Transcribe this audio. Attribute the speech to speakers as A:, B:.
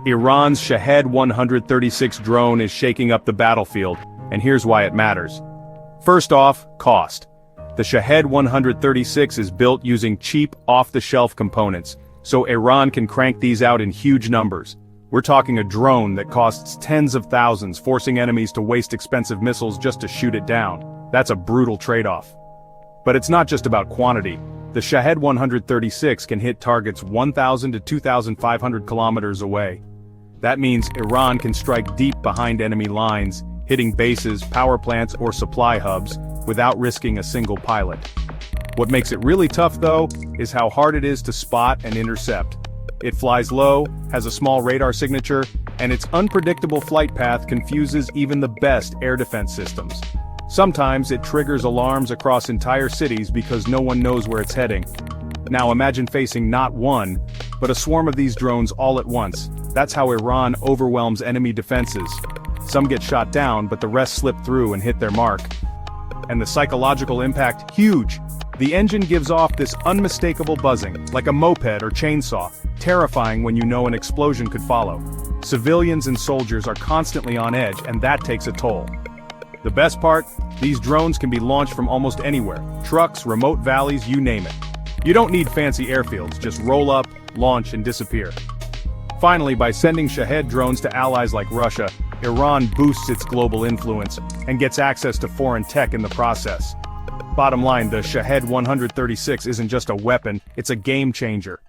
A: Iran's Shahed-136 drone is shaking up the battlefield, and here's why it matters. First off, cost. The Shahed-136 is built using cheap, off-the-shelf components, so Iran can crank these out in huge numbers. We're talking a drone that costs tens of thousands, forcing enemies to waste expensive missiles just to shoot it down. That's a brutal trade-off. But it's not just about quantity. The Shahed-136 can hit targets 1,000 to 2,500 kilometers away. That means Iran can strike deep behind enemy lines, hitting bases, power plants, or supply hubs, without risking a single pilot. What makes it really tough, though, is how hard it is to spot and intercept. It flies low, has a small radar signature, and its unpredictable flight path confuses even the best air defense systems. Sometimes it triggers alarms across entire cities because no one knows where it's heading. Now imagine facing not one, but a swarm of these drones all at once. That's how Iran overwhelms enemy defenses. Some get shot down, but the rest slip through and hit their mark. And the psychological impact, huge! The engine gives off this unmistakable buzzing, like a moped or chainsaw, terrifying when you know an explosion could follow. Civilians and soldiers are constantly on edge, and that takes a toll. The best part? These drones can be launched from almost anywhere. Trucks, remote valleys, you name it. You don't need fancy airfields, just roll up, launch, and disappear. Finally, by sending Shahed drones to allies like Russia, Iran boosts its global influence and gets access to foreign tech in the process. Bottom line, the Shahed-136 isn't just a weapon, it's a game changer.